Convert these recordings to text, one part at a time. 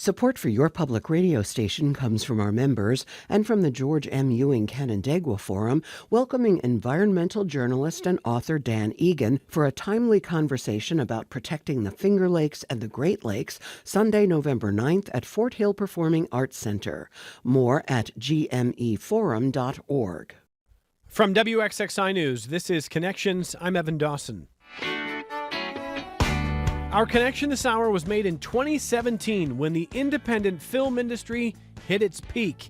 Support for your public radio station comes from our members and from the George M. Ewing Canandaigua Forum, welcoming environmental journalist and author Dan Egan for a timely conversation about protecting the Finger Lakes and the Great Lakes, Sunday, November 9th at Fort Hill Performing Arts Center. More at gmeforum.org. From WXXI News, this is Connections. I'm Evan Dawson. Our connection this hour was made in 2017 when the independent film industry hit its peak.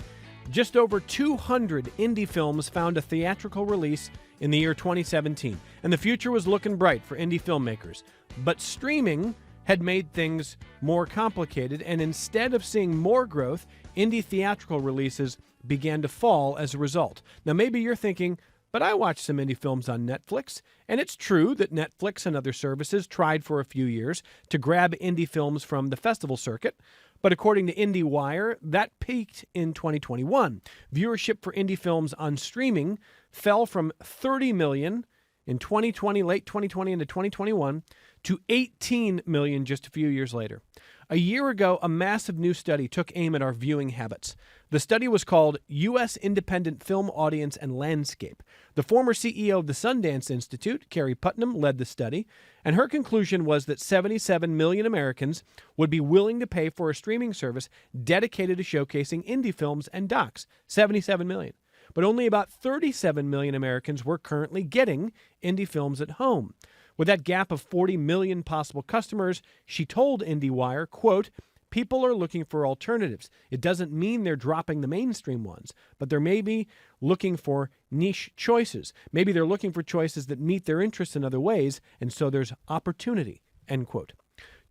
Just over 200 indie films found a theatrical release in the year 2017, and the future was looking bright for indie filmmakers. But streaming had made things more complicated, and instead of seeing more growth, indie theatrical releases began to fall as a result. Now, maybe you're thinking, but I watched some indie films on Netflix, and it's true that Netflix and other services tried for a few years to grab indie films from the festival circuit. But according to IndieWire, that peaked in 2021. Viewership for indie films on streaming fell from 30 million in 2020, late 2020 into 2021, to 18 million just a few years later. A year ago, a massive new study took aim at our viewing habits. The study was called U.S. Independent Film Audience and Landscape. The former CEO of the Sundance Institute, Carrie Putnam, led the study, and her conclusion was that 77 million Americans would be willing to pay for a streaming service dedicated to showcasing indie films and docs. 77 million. But only about 37 million Americans were currently getting indie films at home. With that gap of 40 million possible customers, she told IndieWire, quote, "People are looking for alternatives. It doesn't mean they're dropping the mainstream ones, but they're maybe looking for niche choices. Maybe they're looking for choices that meet their interests in other ways, and so there's opportunity," end quote.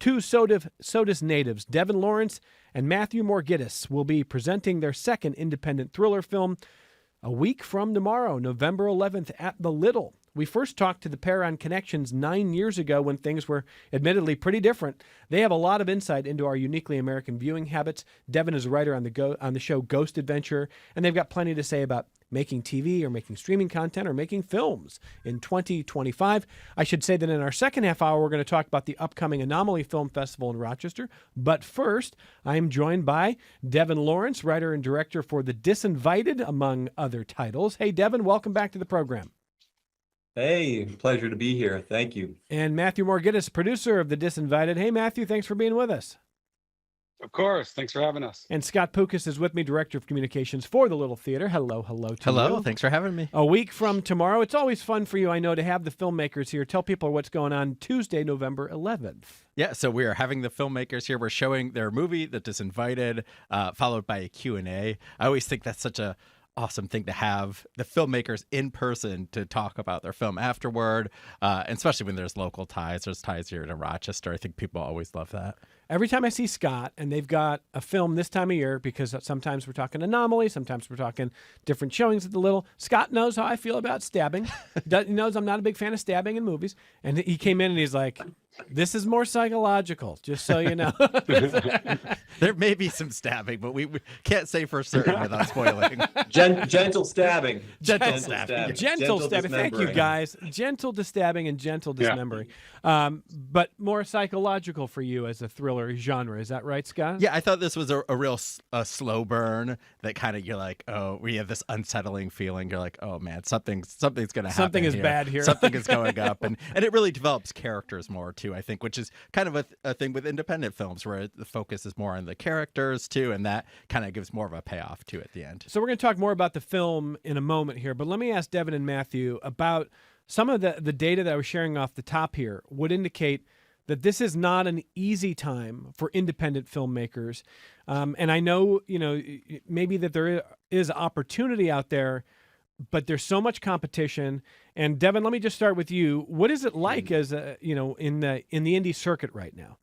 Two SOTUS natives, Devin Lawrence and Matthew Morgidis, will be presenting their second independent thriller film a week from tomorrow, November 11th, at the Little. We first talked to the pair on Connections 9 years ago when things were admittedly pretty different. They have a lot of insight into our uniquely American viewing habits. Devin is a writer on the show Ghost Adventure, and they've got plenty to say about making TV or making streaming content or making films in 2025. I should say that in our second half hour, we're going to talk about the upcoming Anomaly Film Festival in Rochester. But first, I am joined by Devin Lawrence, writer and director for The Disinvited, among other titles. Hey, Devin, welcome back to the program. Hey, pleasure to be here. Thank you. And Matthew Morgidis, producer of The Disinvited. Hey, Matthew, thanks for being with us. Of course. Thanks for having us. And Scott Poukas is with me, director of communications for the Little Theater. Hello to Hello, you. Thanks for having me. A week from tomorrow. It's always fun for you, I know, to have the filmmakers here. Tell people what's going on Tuesday, November 11th. Yeah, so we are having the filmmakers here. We're showing their movie, The Disinvited, followed by a Q&A. I always think that's such a awesome thing to have the filmmakers in person to talk about their film afterward, and especially when there's local ties. There's ties here to Rochester. I think people always love that. Every time I see Scott, and they've got a film this time of year, because sometimes we're talking Anomaly, sometimes we're talking different showings at the Little. Scott knows how I feel about stabbing. He knows I'm not a big fan of stabbing in movies. And he came in and he's like, "This is more psychological, just so you know." There may be some stabbing, but we can't say for certain without spoiling. Gentle stabbing. Gentle stabbing. Gentle stabbing. Thank you, guys. Gentle to stabbing and gentle dismembering. But more psychological for you as a thriller genre. Is that right, Scott? Yeah, I thought this was a real slow burn that kind of, you're like, oh, we have this unsettling feeling. You're like, oh, man, something's going to happen. Something is bad here. Something is going up. And it really develops characters more, too, I think, which is kind of a thing with independent films where the focus is more on the characters, too, and that kind of gives more of a payoff, too, at the end. So we're going to talk more about the film in a moment here, but let me ask Devin and Matthew about some of the data that I was sharing off the top here would indicate that this is not an easy time for independent filmmakers. And I know, maybe that there is opportunity out there, but there's so much competition. And Devin, let me just start with you. What is it like as in the indie circuit right now?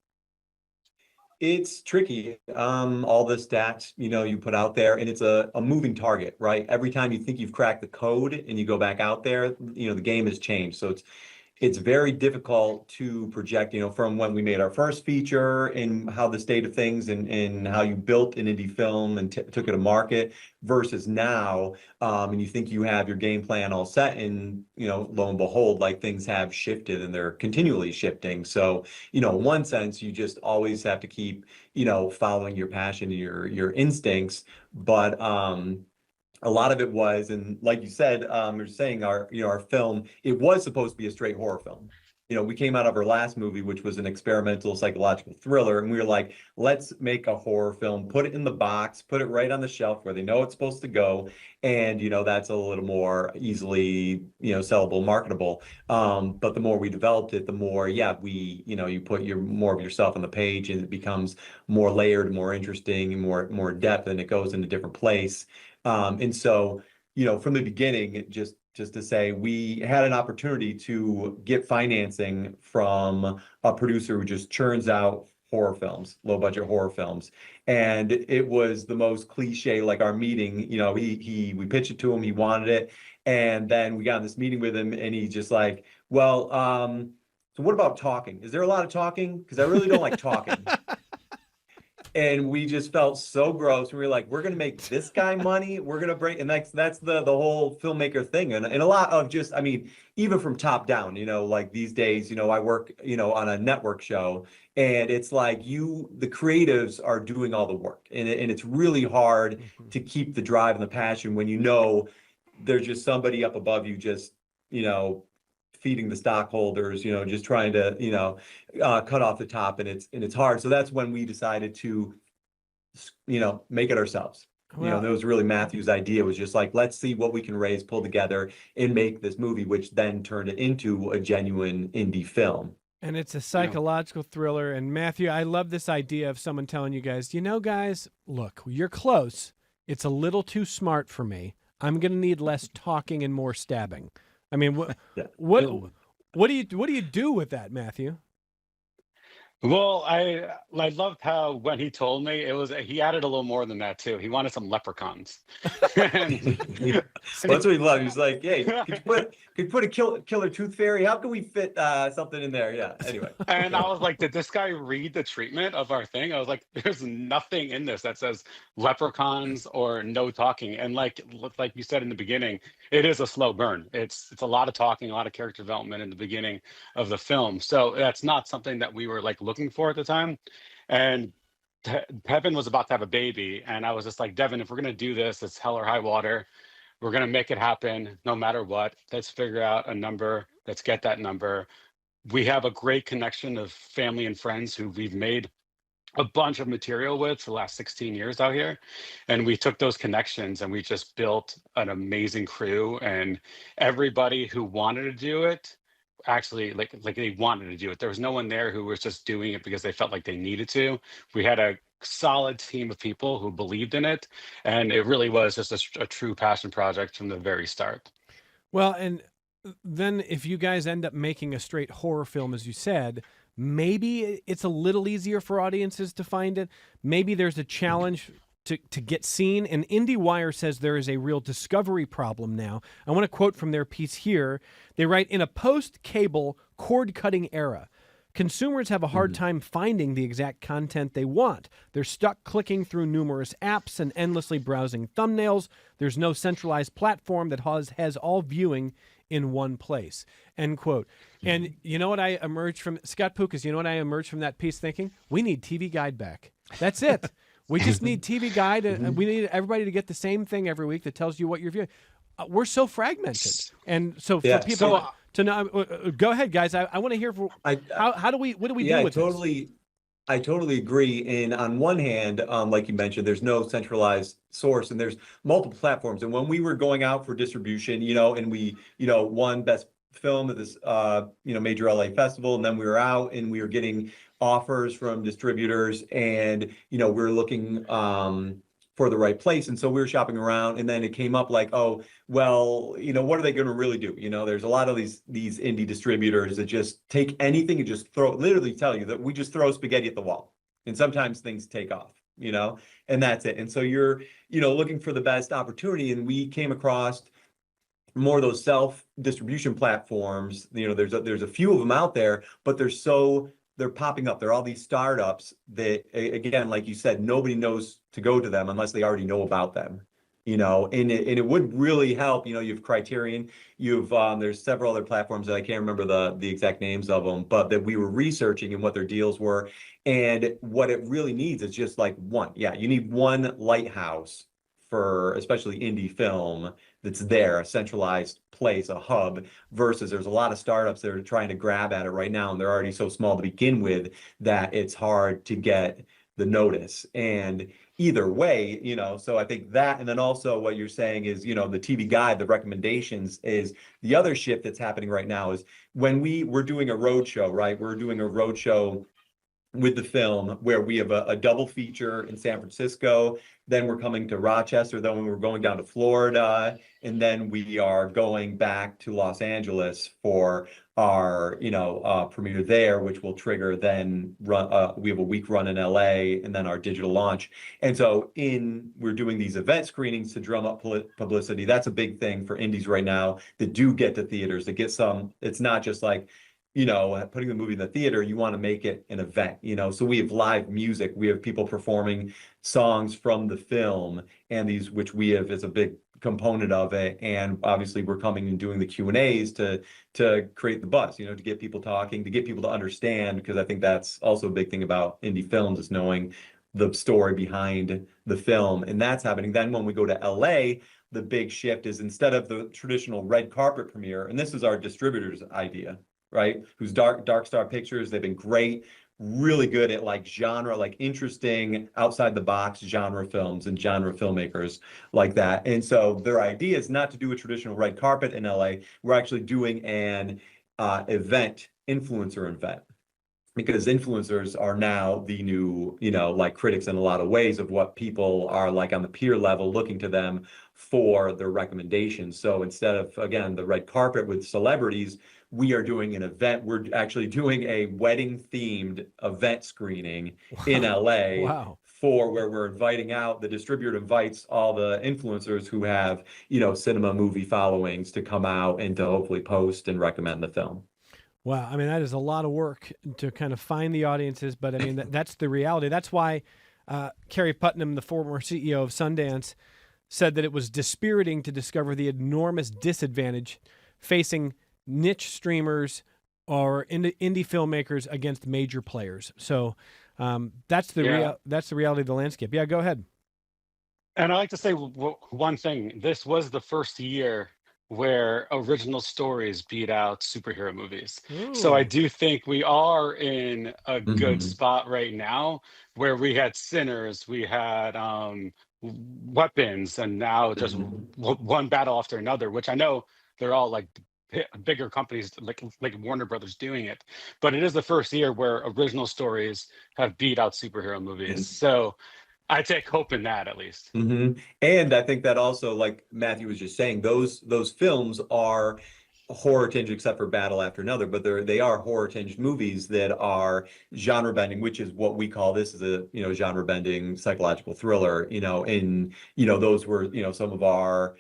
It's tricky. All the stats, you put out there, and it's a moving target, right? Every time you think you've cracked the code and you go back out there, the game has changed. So it's very difficult to project, from when we made our first feature and how the state of things and how you built an indie film and took it to market versus now. And you think you have your game plan all set, and, lo and behold, like things have shifted and they're continually shifting. So, in one sense, you just always have to keep, following your passion, your instincts. But a lot of it was, and like you said, you're saying our film, it was supposed to be a straight horror film. We came out of our last movie, which was an experimental psychological thriller, and we were like, let's make a horror film, put it in the box, put it right on the shelf where they know it's supposed to go. And, that's a little more easily, sellable, marketable. But the more we developed it, the more, you put more of yourself on the page, and it becomes more layered, more interesting, more depth, and it goes in a different place. And so, from the beginning, just to say, we had an opportunity to get financing from a producer who just churns out horror films, low budget horror films. And it was the most cliche, like our meeting, we pitched it to him, he wanted it. And then we got in this meeting with him, and he's just like, well, so what about talking? Is there a lot of talking? Because I really don't like talking. And we just felt so gross. We were like, we're going to make this guy money. We're going to bring, and that's the whole filmmaker thing. And a lot of just, even from top down, like these days, I work, on a network show, and it's like the creatives are doing all the work. And it's really hard to keep the drive and the passion when there's just somebody up above you just, feeding the stockholders, just trying to, cut off the top, and it's hard. So that's when we decided to, make it ourselves. Well, that was really Matthew's idea, was just like, let's see what we can raise, pull together, and make this movie, which then turned it into a genuine indie film. and it's a psychological thriller. And Matthew, I love this idea of someone telling you guys, guys, look, you're close. It's a little too smart for me. I'm going to need less talking and more stabbing. What do you do with that, Matthew? Well, I loved how when he told me he added a little more than that too. He wanted some leprechauns. Well, that's what he loved. He's like, hey, could you put a killer tooth fairy? How can we fit something in there? Yeah. Anyway. And I was like, did this guy read the treatment of our thing? I was like, there's nothing in this that says leprechauns or no talking. And like you said in the beginning, it is a slow burn. It's a lot of talking, a lot of character development in the beginning of the film. So that's not something that we were like looking for at the time. And Devin was about to have a baby, and I was just like, Devin, if we're gonna do this, it's hell or high water. We're gonna make it happen no matter what. Let's figure out a number. Let's get that number. We have a great connection of family and friends who we've made a bunch of material with for the last 16 years out here. And we took those connections and we just built an amazing crew, and everybody who wanted to do it actually like they wanted to do it. There was no one there who was just doing it because they felt like they needed to. We had a solid team of people who believed in it, and it really was just a true passion project from the very start. Well, and then if you guys end up making a straight horror film, as you said, maybe it's a little easier for audiences to find it. Maybe there's a challenge to get seen. And IndieWire says there is a real discovery problem now. I want to quote from their piece here. They write, in a post-cable cord-cutting era, consumers have a hard time finding the exact content they want. They're stuck clicking through numerous apps and endlessly browsing thumbnails. There's no centralized platform that has all viewing in one place, end quote. And you know what I emerged from, Scott Pukas, from that piece thinking? We need TV Guide back. That's it. We just need TV Guide. And we need everybody to get the same thing every week that tells you what you're viewing. We're so fragmented. And so for people to know, go ahead, guys. I want to hear what do we do with this? I totally agree. And on one hand, like you mentioned, there's no centralized source and there's multiple platforms. And when we were going out for distribution, and we, won best film at this, major LA festival, and then we were out and we were getting offers from distributors, and, we were looking, for the right place. And so we were shopping around, and then it came up like, oh, well, what are they going to really do? There's a lot of these indie distributors that just take anything and just literally tell you that we just throw spaghetti at the wall. And sometimes things take off, and that's it. And so you're, looking for the best opportunity. And we came across more of those self distribution platforms. There's a few of them out there, but they're popping up. There are all these startups that, again, like you said, nobody knows to go to them unless they already know about them. And it would really help. You have Criterion, there's several other platforms that I can't remember the exact names of them, but that we were researching and what their deals were. And what it really needs is just like you need one lighthouse for especially indie film that's there, a centralized place, a hub, versus there's a lot of startups that are trying to grab at it right now, and they're already so small to begin with that it's hard to get the notice. And either way, so I think that, and then also what you're saying is, the TV Guide, the recommendations is the other shift that's happening right now is when we're doing a road show, right? We're doing a road show with the film where we have a double feature in San Francisco, then we're coming to Rochester, then we're going down to Florida, and then we are going back to Los Angeles for our premiere there, which will trigger then we have a week run in LA and then our digital launch. And so we're doing these event screenings to drum up publicity. That's a big thing for indies right now that do get to theaters, that get some. It's not just like putting the movie in the theater. You want to make it an event, so we have live music, we have people performing songs from the film, and which we have as a big component of it. And obviously we're coming and doing the Q&As to create the buzz, to get people talking, to get people to understand, because I think that's also a big thing about indie films, is knowing the story behind the film. And that's happening. Then when we go to LA, the big shift is, instead of the traditional red carpet premiere, and this is our distributor's idea, right? Who's Dark Star Pictures. They've been great, really good at like genre, like interesting outside the box genre films and genre filmmakers like that. And so their idea is not to do a traditional red carpet in LA. We're actually doing an influencer event, because influencers are now the new, like critics in a lot of ways of what people are like on the peer level looking to them for their recommendations. So instead of, again, the red carpet with celebrities, we are doing an event. We're actually doing a wedding-themed event screening in LA. Wow. For where we're inviting out, the distributor invites all the influencers who have, cinema movie followings to come out and to hopefully post and recommend the film. Wow. I mean, that is a lot of work to kind of find the audiences, but I mean, that's the reality. That's why Carrie Putnam, the former CEO of Sundance, said that it was dispiriting to discover the enormous disadvantage facing niche streamers or indie filmmakers against major players. So that's the reality of the landscape. Yeah, go ahead. And I like to say one thing. This was the first year where original stories beat out superhero movies. So I do think we are in a good spot right now, where we had Sinners, we had Weapons, and now just one battle after another, which I know they're all like bigger companies like Warner Brothers doing it. But it is the first year where original stories have beat out superhero movies. So I take hope in that, at least. And I think that also, like Matthew was just saying, those films are horror tinged, except for Battle After Another, but they are horror tinged movies that are genre bending, which is what we call this, is a genre bending psychological thriller. And those were some of our.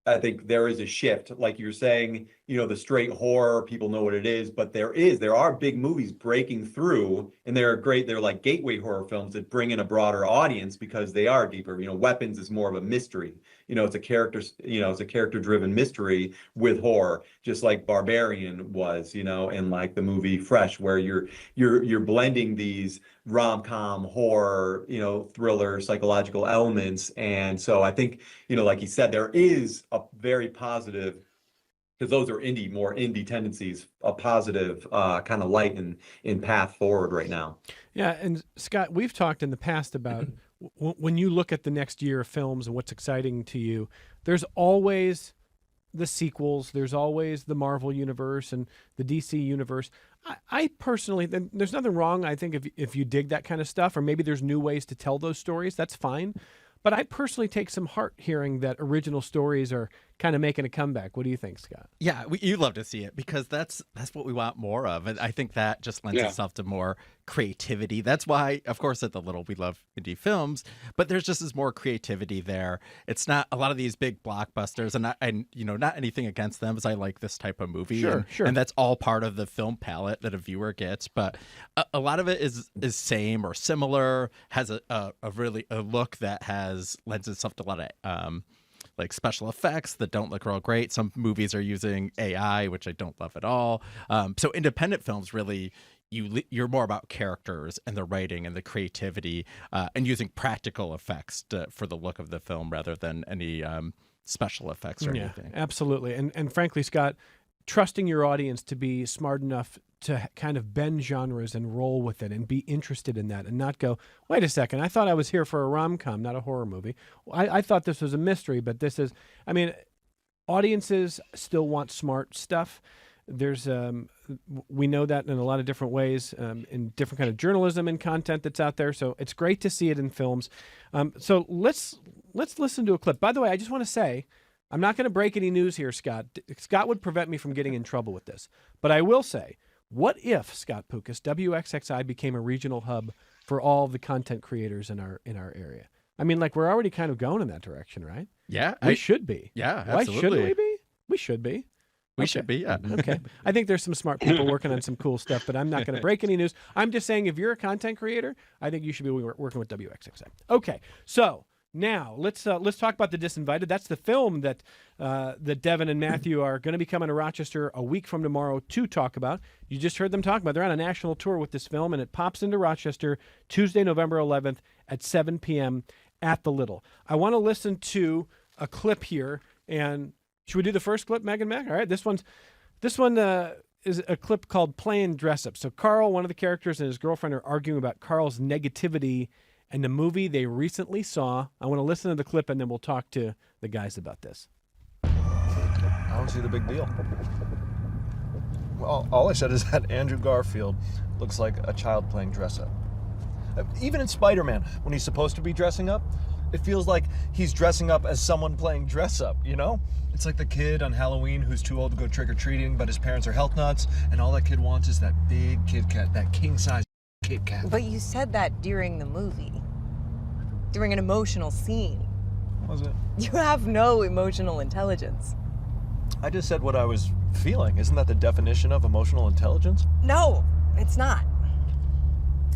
I think there is a shift, like you're saying, the straight horror, people know what it is, but there are big movies breaking through, and they're like gateway horror films that bring in a broader audience because they are deeper. Weapons is more of a mystery. It's a character-driven mystery with horror, just like Barbarian was, and like the movie Fresh, where you're blending these rom-com horror, thriller, psychological elements. And so I think, like you said, there is a very positive, because those are more indie tendencies, a positive kind of light in path forward right now. Yeah, and Scott, we've talked in the past about when you look at the next year of films and what's exciting to you, there's always the sequels, there's always the Marvel universe and the DC universe. I personally, there's nothing wrong, I think, if you dig that kind of stuff, or maybe there's new ways to tell those stories, that's fine. But I personally take some heart hearing that original stories are kind of making a comeback. What do you think, Scott? Yeah, you love to see it because that's what we want more of, and I think that just lends Yeah. itself to more creativity. That's why, of course, at the Little we love indie films, but there's just more creativity there. It's not a lot of these big blockbusters, and not anything against them, as I like this type of movie, Sure, and, sure. and that's all part of the film palette that a viewer gets. But a lot of it is same or similar, has a look that lends itself to a lot of like special effects that don't look real great. Some movies are using AI, which I don't love at all. So independent films really, you're more about characters and the writing and the creativity, and using practical effects for the look of the film rather than any special effects or anything. Absolutely. And frankly, Scott, trusting your audience to be smart enough to kind of bend genres and roll with it and be interested in that and not go, wait a second, I thought I was here for a rom-com, not a horror movie. I thought this was a mystery, but this is, I mean, audiences still want smart stuff. There's, we know that in a lot of different ways, in different kind of journalism and content that's out there. So it's great to see it in films. So let's listen to a clip. By the way, I just want to say, I'm not going to break any news here, Scott. Scott would prevent me from getting in trouble with this. But I will say, what if, Scott Pukas, WXXI became a regional hub for all the content creators in our area? I mean, like, we're already kind of going in that direction, right? Yeah, We should be. Yeah, Why absolutely. shouldn't we be? We should be. We Okay. should be. Yeah. Okay. I think there's some smart people working on some cool stuff, but I'm not going to break any news. I'm just saying, if you're a content creator, I think you should be working with WXXI. Okay. So now let's talk about The Disinvited. That's the film that Devin and Matthew are going to be coming to Rochester a week from tomorrow to talk about. You just heard them talk about. They're on a national tour with this film, and it pops into Rochester Tuesday, November 11th at 7 p.m. at the Little. I want to listen to a clip here, and should we do the first clip, Meg and Mac? All right, this one is a clip called Playing Dress Up. So Carl, one of the characters, and his girlfriend are arguing about Carl's negativity and the movie they recently saw. I want to listen to the clip, and then we'll talk to the guys about this. I don't see the big deal. Well, all I said is that Andrew Garfield looks like a child playing dress up. Even in Spider-Man, when he's supposed to be dressing up, it feels like he's dressing up as someone playing dress up, you know? It's like the kid on Halloween who's too old to go trick-or-treating, but his parents are health nuts, and all that kid wants is that big Kit Kat, that king-size Kit Kat. But you said that during the movie, during an emotional scene. Was it? You have no emotional intelligence. I just said what I was feeling. Isn't that the definition of emotional intelligence? No, it's not.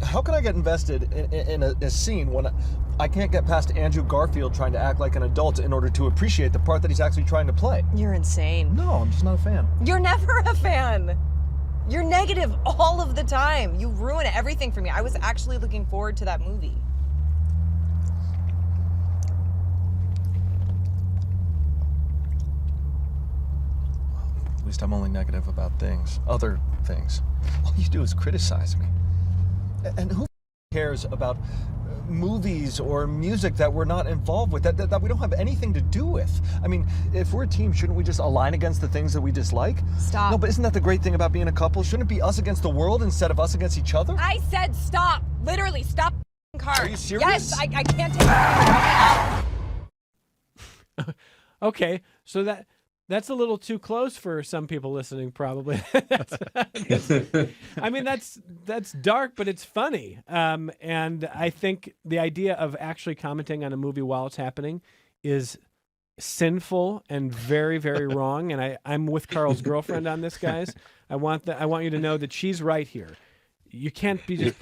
How can I get invested in a scene when I can't get past Andrew Garfield trying to act like an adult in order to appreciate the part that he's actually trying to play? You're insane. No, I'm just not a fan. You're never a fan. You're negative all of the time. You ruin everything for me. I was actually looking forward to that movie. At least I'm only negative about things, other things. All you do is criticize me. And who cares about movies or music that we're not involved with, that we don't have anything to do with? I mean, if we're a team, shouldn't we just align against the things that we dislike? Stop. No, but isn't that the great thing about being a couple? Shouldn't it be us against the world instead of us against each other? I said stop. Literally, stop car. Are you serious? Yes, I can't take it. Okay, so that's a little too close for some people listening, probably. I mean, that's dark, but it's funny. And I think the idea of actually commenting on a movie while it's happening is sinful and very, very wrong. And I'm with Carl's girlfriend on this, guys. I want you to know that she's right here. You can't be just.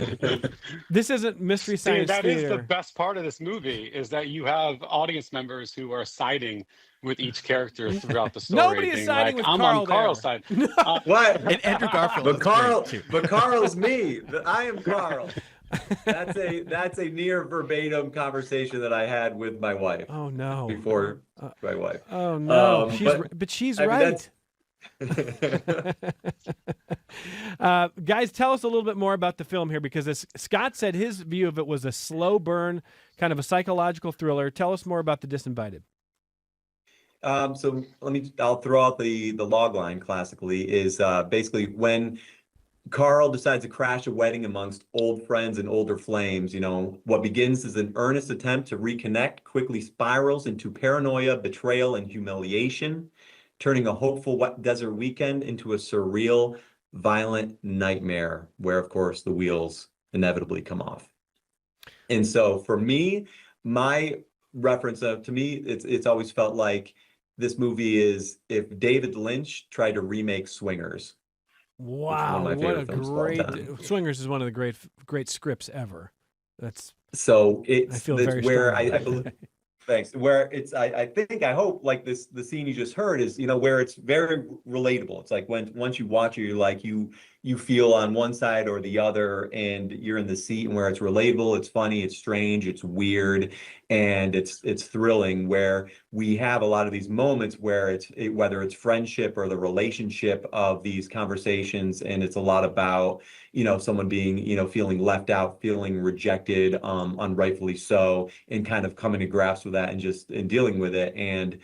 This isn't Mystery Science That Theater. is the best part of this movie, is that you have audience members who are siding with each character throughout the story. Nobody is being siding like, with I'm Carl on Carl's there. side. What? And Andrew Garfield. But is Carl, great, too. but Carl's me. I am Carl. That's a near verbatim conversation that I had with my wife Oh no! before my wife. Oh no! But but she's I mean, right. Guys, tell us a little bit more about the film here, because as Scott said, his view of it was a slow burn, kind of a psychological thriller. Tell us more about The Disinvited. So I'll throw out the log line classically is basically when Carl decides to crash a wedding amongst old friends and older flames. You know, what begins as an earnest attempt to reconnect quickly spirals into paranoia, betrayal, and humiliation, turning a hopeful wet desert weekend into a surreal, violent nightmare where, of course, the wheels inevitably come off. And so for me, my reference to me, it's always felt like this movie is if David Lynch tried to remake Swingers. Wow, my what favorite a films of all great time. Swingers is one of the great scripts ever. That's So I it's feel that's very where strongly I about believe. it. Thanks. Where it's, I think, I hope like the scene you just heard is, you know, where it's very relatable. It's like once you watch it, you're like, you feel on one side or the other, and you're in the seat, and where it's relatable, it's funny, it's strange, it's weird, and it's thrilling, where we have a lot of these moments where whether it's friendship or the relationship of these conversations, and it's a lot about, you know, someone being, you know, feeling left out, feeling rejected, unrightfully so, and kind of coming to grasp with that and just and dealing with it. And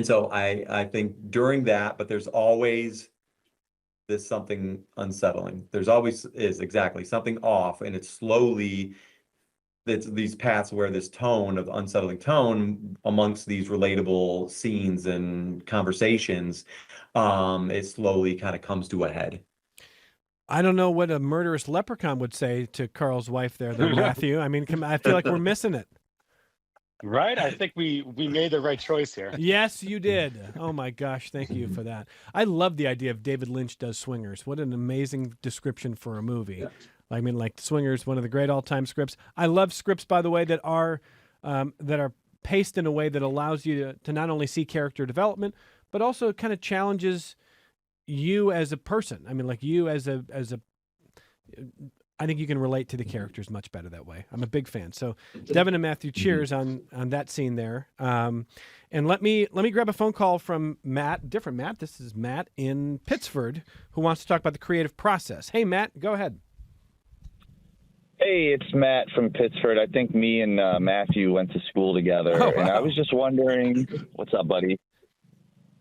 so I think during that, but there's always this something unsettling. There's always is exactly something off, and it's these paths where this tone of unsettling tone amongst these relatable scenes and conversations, it slowly kind of comes to a head. I don't know what a murderous leprechaun would say to Carl's wife there, though, Matthew. I mean, I feel like we're missing it. Right? I think we made the right choice here. Yes, you did. Oh my gosh, thank you for that. I love the idea of David Lynch does Swingers. What an amazing description for a movie. Yeah. I mean, like Swingers, one of the great all-time scripts. I love scripts, by the way, that are paced in a way that allows you to not only see character development, but also kind of challenges you as a person. I mean, like you as a I think you can relate to the characters much better that way. I'm a big fan. So Devin and Matthew, cheers on that scene there. And let me grab a phone call from Matt, different Matt. This is Matt in Pittsford, who wants to talk about the creative process. Hey, Matt, go ahead. Hey, it's Matt from Pittsford. I think me and Matthew went to school together, Oh, and I wow. was just wondering, what's up, buddy?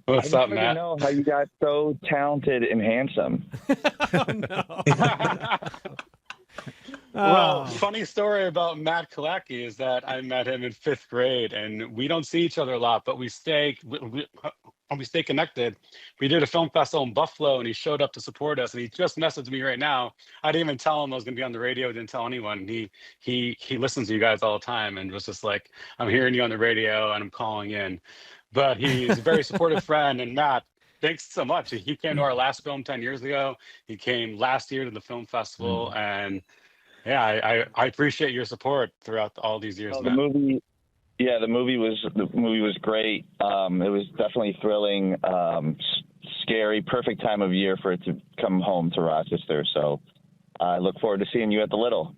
What's I up, just wanted to Matt? know how you got so talented and handsome. Oh, no. Well, Oh. funny story about Matt Kalaki is that I met him in 5th grade, and we don't see each other a lot, but we stay connected. We did a film festival in Buffalo, and he showed up to support us. And he just messaged me right now. I didn't even tell him I was going to be on the radio. Didn't tell anyone. He listens to you guys all the time, and was just like, "I'm hearing you on the radio, and I'm calling in." But he's a very supportive friend. And Matt, thanks so much. He came to our last film 10 years ago. He came last year to the film festival, and yeah, I appreciate your support throughout all these years, Oh, Matt. the movie was great. It was definitely thrilling, scary, perfect time of year for it to come home to Rochester. So I look forward to seeing you at the Little.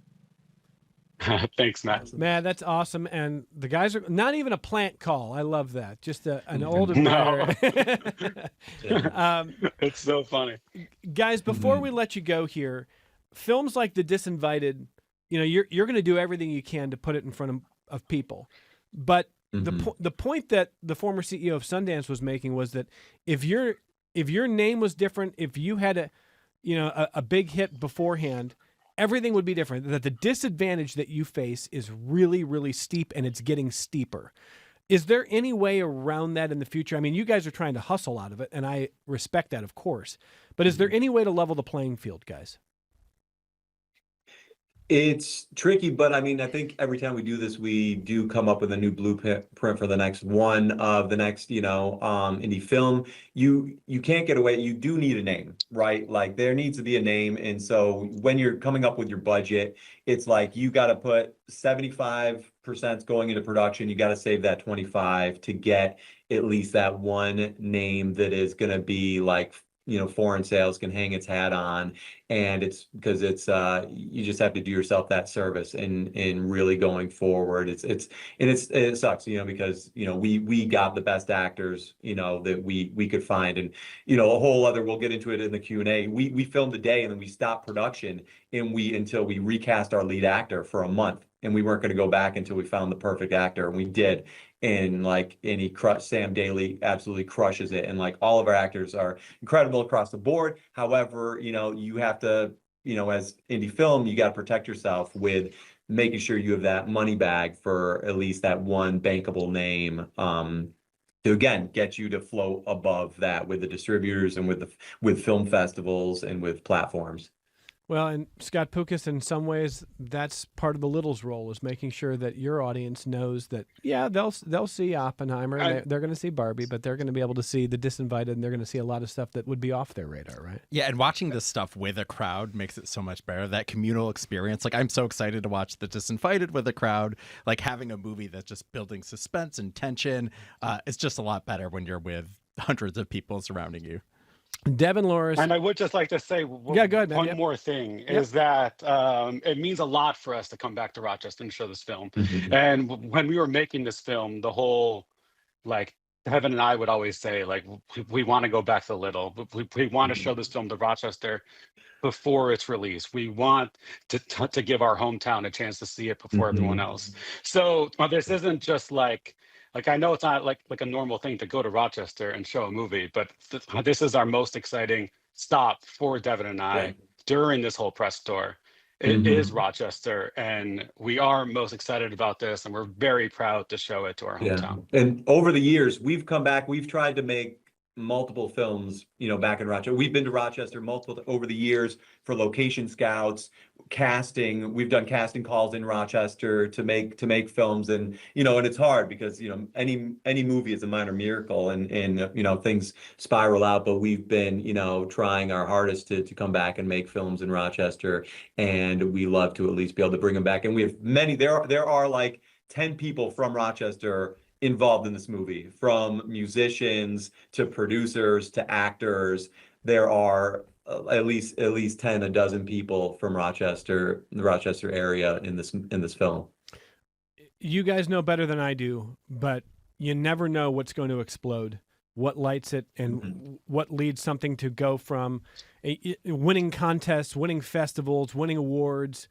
Thanks, Matt. Man, that's awesome. And the guys are not even a plant call. I love that. Just an old No. admirer. It's so funny. Guys, before we let you go here, films like The Disinvited, you know, you're going to do everything you can to put it in front of people. But the point that the former CEO of Sundance was making was that if your name was different, if you had a big hit beforehand, everything would be different. That the disadvantage that you face is really, really steep, and it's getting steeper. Is there any way around that in the future? I mean, you guys are trying to hustle out of it, and I respect that, of course. But is there any way to level the playing field, guys? It's tricky, but I mean, I think every time we do this, we do come up with a new blueprint for the next one of the next, indie film. You can't get away. You do need a name, right? Like there needs to be a name. And so when you're coming up with your budget, it's like you got to put 75% going into production. You got to save that 25 to get at least that one name that is going to be like, foreign sales can hang its hat on. And it's because you just have to do yourself that service in really going forward. It sucks, because, we got the best actors, that we could find. And, we'll get into it in the Q&A. We filmed a day and then we stopped production until we recast our lead actor for a month. and we weren't going to go back until we found the perfect actor, and we did. And Sam Daly absolutely crushes it, and like all of our actors are incredible across the board. However, you have to, as indie film, you got to protect yourself with making sure you have that money bag for at least that one bankable name, to again get you to float above that with the distributors and with film festivals and with platforms. Well, and Scott Poukas, in some ways, that's part of the Little's role, is making sure that your audience knows that, yeah, they'll see Oppenheimer, and they're going to see Barbie, but they're going to be able to see The Disinvited, and they're going to see a lot of stuff that would be off their radar, right? Yeah, and watching this stuff with a crowd makes it so much better. That communal experience. Like, I'm so excited to watch The Disinvited with a crowd. Like, having a movie that's just building suspense and tension, it's just a lot better when you're with hundreds of people surrounding you. Devin Loris. And I would just like to say go ahead, man. one more thing is that it means a lot for us to come back to Rochester and show this film. And when we were making this film, the whole, like, Devin and I would always say, like, we want to go back to Little. We want to show this film to Rochester before its release. We want to give our hometown a chance to see it before everyone else. So this isn't just like I know it's not like a normal thing to go to Rochester and show a movie, but this is our most exciting stop for Devin and I during this whole press tour. It is Rochester, and we are most excited about this, and we're very proud to show it to our hometown. And over the years, we've come back, we've tried to make multiple films, back in Rochester. We've been to Rochester over the years for location scouts, casting. We've done casting calls in Rochester to make films, and and it's hard because any movie is a minor miracle, and things spiral out. But we've been trying our hardest to come back and make films in Rochester, and we love to at least be able to bring them back. And we have many. There are like 10 people from Rochester involved in this movie, from musicians to producers to actors. There are at least 10, a dozen people from Rochester, the Rochester area in this film. You guys know better than I do, but you never know what's going to explode, what lights it, and what leads something to go from winning contests, winning festivals, winning awards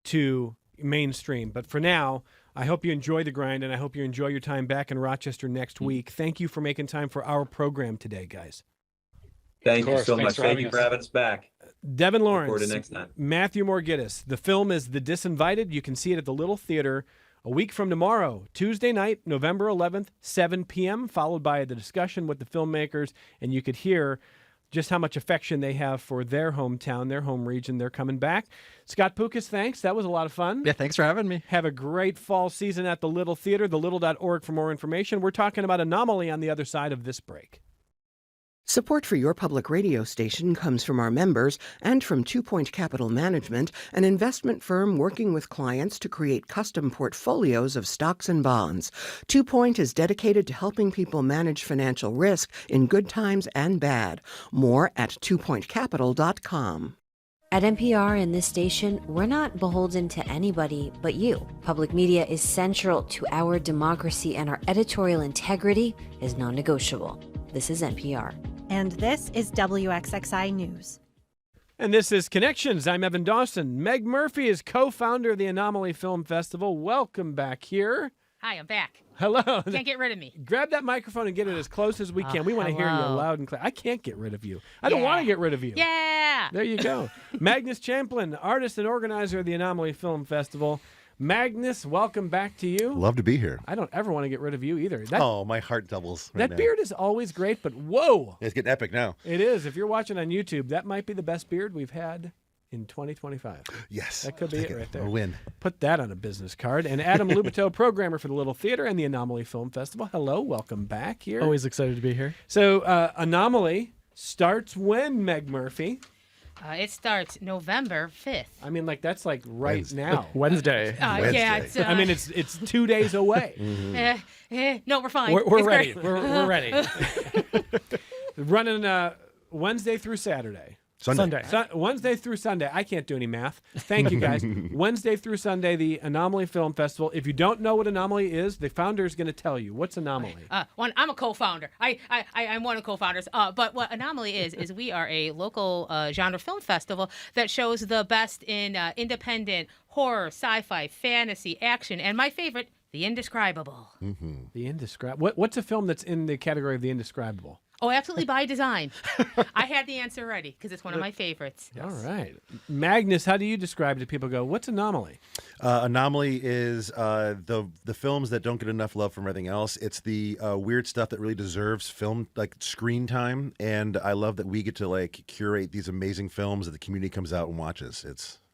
to mainstream. But for now, I hope you enjoy the grind, and I hope you enjoy your time back in Rochester next week. Thank you for making time for our program today, guys. Thank you so much. Thank you for having us back. Devin Lawrence, Look forward to next time. Matthew Morgidis. The film is The Disinvited. You can see it at the Little Theater a week from tomorrow, Tuesday night, November 11th, 7 p.m., followed by the discussion with the filmmakers, and you could hear just how much affection they have for their hometown, their home region. They're coming back. Scott Poukas, thanks. That was a lot of fun. Yeah, thanks for having me. Have a great fall season at the Little Theater, thelittle.org for more information. We're talking about Anomaly on the other side of this break. Support for your public radio station comes from our members and from 2 Point Capital Management, an investment firm working with clients to create custom portfolios of stocks and bonds. 2 Point is dedicated to helping people manage financial risk in good times and bad. More at 2pointcapital.com. At NPR and this station, we're not beholden to anybody but you. Public media is central to our democracy, and our editorial integrity is non-negotiable. This is NPR. And this is WXXI News. And this is Connections. I'm Evan Dawson. Meg Murphy is co-founder of the Anomaly Film Festival. Welcome back here. Hi, I'm back. Hello. Can't get rid of me. Grab that microphone and get it as close as we can. We want to hear you loud and clear. I can't get rid of you. I don't want to get rid of you. Yeah. There you go. Magnus Champlin, artist and organizer of the Anomaly Film Festival. Magnus, welcome back to you. Love to be here. I don't ever want to get rid of you either. My heart doubles right that now. beard is always great, but whoa. It's getting epic now. It is. If you're watching on YouTube, that might be the best beard we've had in 2025. Yes. That could be it right there. A win. Put that on a business card. And Adam Lubito, programmer for the Little Theater and the Anomaly Film Festival. Hello, welcome back here. Always excited to be here. So Anomaly starts when, Meg Murphy? It starts November 5th. I mean, that's like right now. Wednesday. Yeah, it's, I mean, it's 2 days away. No, we're fine. We're It's ready. great. We're ready. Running Wednesday through Saturday. Sunday. Wednesday through Sunday. I can't do any math. Thank you, guys. Wednesday through Sunday, the Anomaly Film Festival. If you don't know what Anomaly is, the founder is going to tell you. What's Anomaly? I'm a co-founder. I'm one of the co-founders. But what Anomaly is we are a local genre film festival that shows the best in independent horror, sci-fi, fantasy, action, and my favorite, the indescribable. Mm-hmm. The indescribable. What's a film that's in the category of the indescribable? Oh, absolutely by design. I had the answer ready because it's one of my favorites. All right. Magnus, how do you describe it to people go, what's Anomaly? Anomaly is the films that don't get enough love from everything else. It's the weird stuff that really deserves film, like screen time. And I love that we get to like curate these amazing films that the community comes out and watches.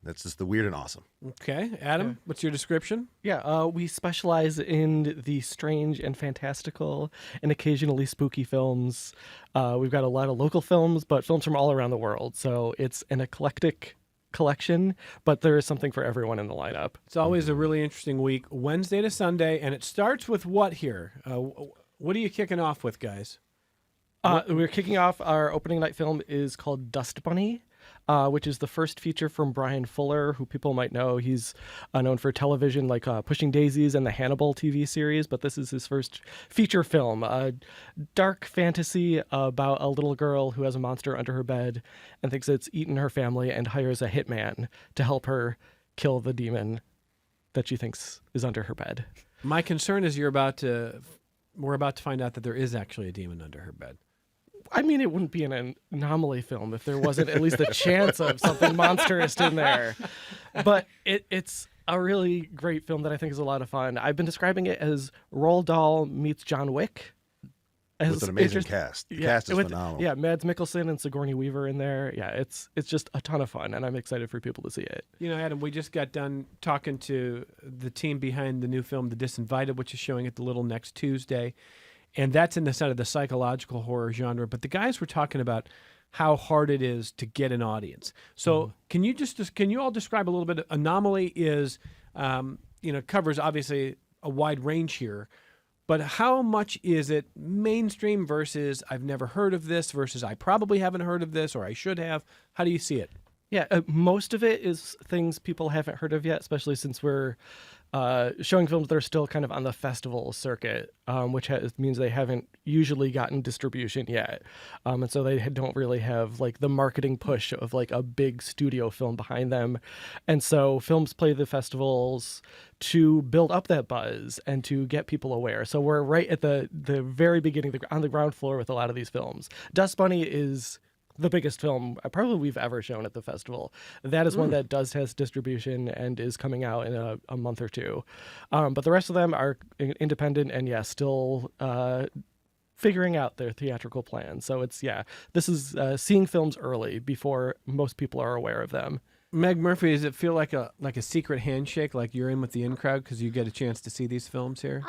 That's just the weird and awesome. Okay. Adam, what's your description? Yeah, we specialize in the strange and fantastical and occasionally spooky films. We've got a lot of local films, but films from all around the world. So it's an eclectic collection, but there is something for everyone in the lineup. It's always a really interesting week, Wednesday to Sunday, and it starts with what here? What are you kicking off with, guys? We're kicking off our opening night film is called Dust Bunny. Which is the first feature from Brian Fuller, who people might know. He's known for television like Pushing Daisies and the Hannibal TV series, but this is his first feature film, a dark fantasy about a little girl who has a monster under her bed and thinks it's eaten her family and hires a hitman to help her kill the demon that she thinks is under her bed. My concern is we're about to find out that there is actually a demon under her bed. I mean, it wouldn't be an Anomaly film if there wasn't at least a chance of something monstrous in there. But it's a really great film that I think is a lot of fun. I've been describing it as Roald Dahl meets John Wick. With an amazing cast. The cast is phenomenal. Yeah, Mads Mikkelsen and Sigourney Weaver in there. Yeah, it's just a ton of fun, and I'm excited for people to see it. You know, Adam, we just got done talking to the team behind the new film, The Disinvited, which is showing at the Little next Tuesday. And that's in the side of the psychological horror genre. But the guys were talking about how hard it is to get an audience. So can you all describe a little bit? Anomaly is, covers obviously a wide range here. But how much is it mainstream versus I've never heard of this versus I probably haven't heard of this or I should have? How do you see it? Yeah, most of it is things people haven't heard of yet, especially since we're showing films that are still kind of on the festival circuit, which means they haven't usually gotten distribution yet. And so they don't really have like the marketing push of like a big studio film behind them. And so films play the festivals to build up that buzz and to get people aware. So we're right at the very beginning, on the ground floor with a lot of these films. Dust Bunny is the biggest film probably we've ever shown at the festival. That is one that has distribution and is coming out in a month or two. But the rest of them are independent and still figuring out their theatrical plans. So this is seeing films early before most people are aware of them. Meg Murphy, does it feel like a secret handshake, like you're in with the in crowd because you get a chance to see these films here?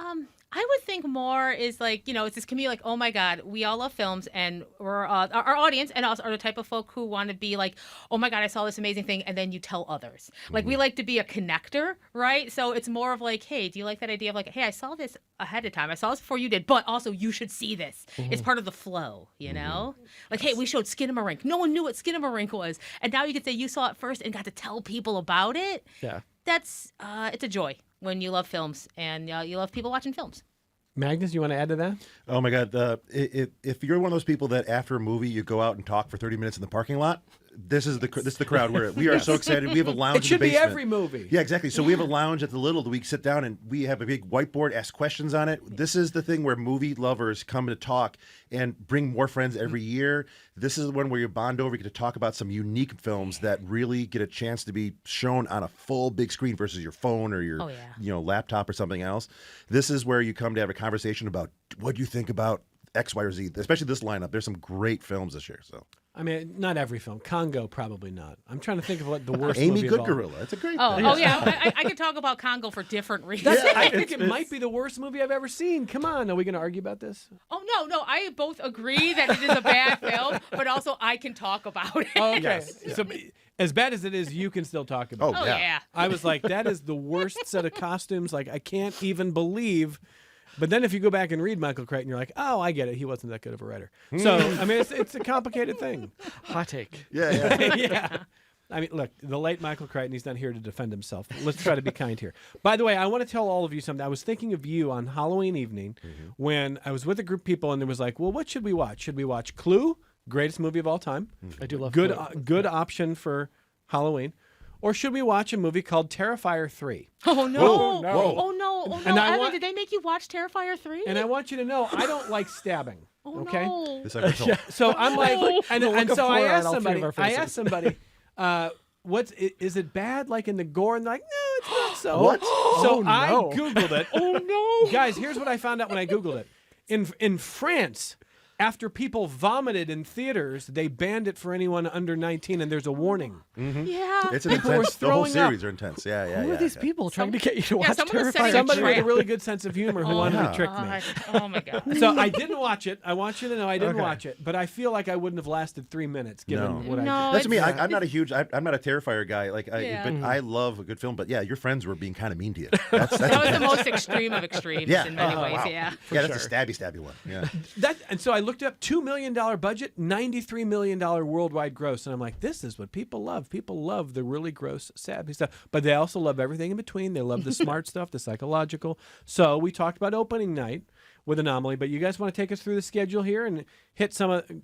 I would think more is like, it's this community like, oh my God, we all love films and we're our audience and us are the type of folk who want to be like, oh my God, I saw this amazing thing. And then you tell others. Like we like to be a connector, right? So it's more of like, hey, do you like that idea of like, hey, I saw this ahead of time. I saw this before you did, but also you should see this. It's part of the flow, you know? Like, hey, we showed Skinamarink. No one knew what Skinamarink was. And now you could say you saw it first and got to tell people about it. Yeah. That's, it's a joy when you love films and you love people watching films. Magnus, you want to add to that? Oh my God! If you're one of those people that after a movie you go out and talk for 30 minutes in the parking lot, this is the crowd we're at. We are so excited. We have a lounge. It should in the be basement. every movie. Yeah, exactly. So we have a lounge at the Little that we sit down and we have a big whiteboard, ask questions on it. This is the thing where movie lovers come to talk and bring more friends every year. This is the one where you bond over. You get to talk about some unique films that really get a chance to be shown on a full big screen versus your phone or your laptop or something else. This is where you come to have a conversation about what you think about X, Y, or Z. Especially this lineup. There's some great films this year. So. I mean, not every film. Congo, probably not. I'm trying to think of what the worst Amy movie Good of all. Gorilla. That's a great Oh, thing. oh yeah. I could talk about Congo for different reasons. I think it might be the worst movie I've ever seen. Come on. Are we going to argue about this? Oh, no. I both agree that it is a bad film, but also I can talk about it. Oh, okay. Yes. So as bad as it is, you can still talk about it. Oh, yeah. I was like, that is the worst set of costumes. Like, I can't even believe But then if you go back and read Michael Crichton, you're like, oh, I get it. He wasn't that good of a writer. So, I mean, it's a complicated thing. Hot take. Yeah. Yeah. I mean, look, the late Michael Crichton, he's not here to defend himself. Let's try to be kind here. By the way, I want to tell all of you something. I was thinking of you on Halloween evening when I was with a group of people and there was like, well, what should we watch? Should we watch Clue, greatest movie of all time? I do love good, Clue. good option for Halloween. Or should we watch a movie called Terrifier 3? Oh no! Whoa, no. Oh no! Oh no! And I Evan, want- did they make you watch Terrifier 3? And I want you to know, I don't like stabbing. Oh okay? no! This I've been told. So I'm like, and The look of so I horror on asked all three of somebody, our I faces. asked somebody, is it bad like in the gore? And they're like, no, it's not so. What? So Oh, I no. Googled it. Oh no! Guys, here's what I found out when I Googled it. In France, after people vomited in theaters, they banned it for anyone under 19, and there's a warning. Yeah. It's an People were intense. The whole throwing up. series are intense. Yeah. Who are these people trying to get you to watch someone was Terrifier? setting Somebody with a trap. really good sense of humor who wanted to trick me. God. Oh my god! So I didn't watch it. I want you to know I didn't Okay. watch it, but I feel like I wouldn't have lasted 3 minutes given No. what No, I That's me. it's- I'm not a huge. I'm not a Terrifier guy. But Yeah. I love a good film. But yeah, your friends were being kind of mean to you. That's That was the intense. most extreme of extremes Yeah. in many Oh, ways. wow. Yeah. Yeah, that's a stabby one. Yeah. did. And so I looked up $2 million budget, $93 million worldwide gross, and I'm like, this is what people love. People love the really gross, sad stuff, but they also love everything in between. They love the smart stuff, the psychological. So we talked about opening night with Anomaly, but you guys want to take us through the schedule here and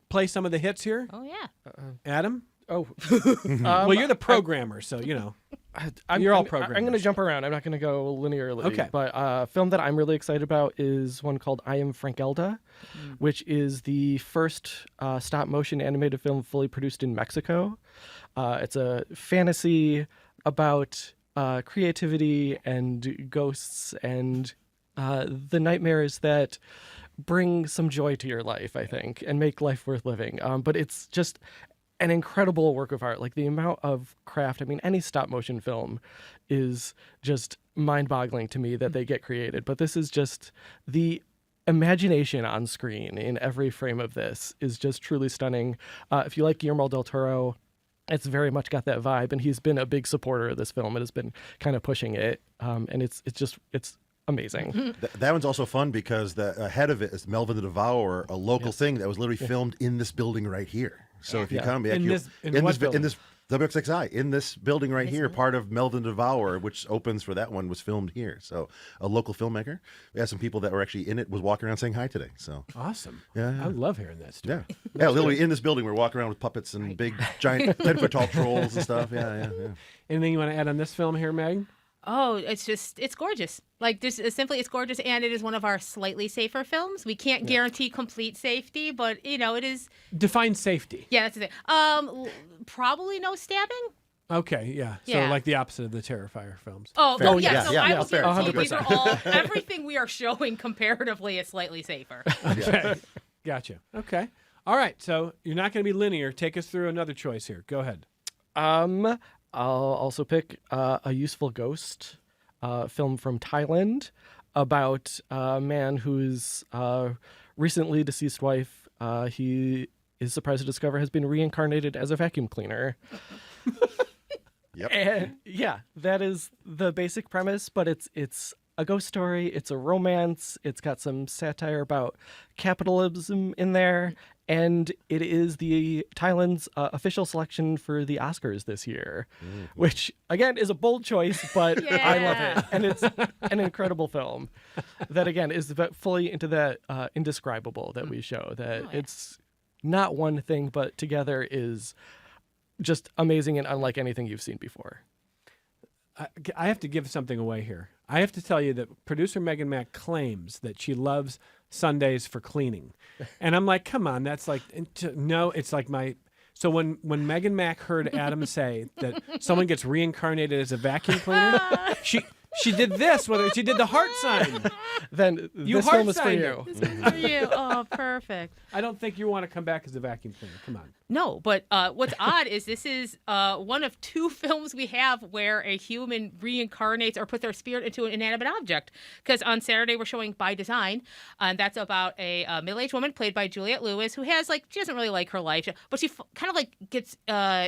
play some of the hits here? Oh yeah. Adam? Oh. Well, you're the programmer, so you know. You're all I'm going to programmers. jump around. I'm not going to go linearly. Okay. But a film that I'm really excited about is one called I Am Frankelda, which is the first stop motion animated film fully produced in Mexico. It's a fantasy about creativity and ghosts and the nightmares that bring some joy to your life, I think, and make life worth living. But it's just an incredible work of art. Like the amount of craft. I mean, any stop motion film is just mind-boggling to me that they get created. But this is just the imagination on screen in every frame of this is just truly stunning. If you like Guillermo del Toro, it's very much got that vibe, and he's been a big supporter of this film and has been kind of pushing it. And it's amazing. That one's also fun because the head of it is Melvin the Devourer, a local thing that was literally filmed in this building right here. So if you come back, In this WXXI, in this building right here, part of Melvin the Devourer, which opens for that one, was filmed here. So a local filmmaker. We had some people that were actually in it was walking around saying hi today. So Awesome. Yeah. I love hearing that story. yeah, literally in this building, we're walking around with puppets and big, giant 10-foot-tall trolls and stuff. Yeah. Anything you want to add on this film here, Meg? Oh, it's gorgeous. Like this is simply, it's gorgeous, and it is one of our slightly safer films. We can't guarantee complete safety, but it is. Define safety. Yeah, that's the thing. Probably no stabbing. Okay, yeah. So Yeah. like the opposite of the Terrifier films. Oh, Fair. yeah. So I will fair. guarantee these 100%. are all everything we are showing comparatively is slightly safer. Okay. Gotcha. Okay. All right. So you're not going to be linear. Take us through another choice here. Go ahead. I'll also pick A Useful Ghost, film from Thailand about a man whose recently deceased wife, he is surprised to discover has been reincarnated as a vacuum cleaner. Yep. And yeah, that is the basic premise, but it's a ghost story, it's a romance, it's got some satire about capitalism in there, and it is the Thailand's official selection for the Oscars this year, which again is a bold choice, but I love it, and it's an incredible film that again is fully into that indescribable that we show, that it's not one thing, but together is just amazing and unlike anything you've seen before. I have to give something away here. I have to tell you that producer Megan Mack claims that she loves Sundays for cleaning. And I'm like, come on, that's like, no, it's like my... So when Megan Mack heard Adam say that someone gets reincarnated as a vacuum cleaner, she did this, she did the heart sign. Then You this film is for heart-signed you. it. This is for you. Oh, perfect. I don't think you want to come back as a vacuum cleaner. Come on. No, but what's odd is this is one of two films we have where a human reincarnates or puts their spirit into an inanimate object. Because on Saturday we're showing By Design, and that's about a middle-aged woman played by Juliette Lewis who has she doesn't really like her life, but she kind of gets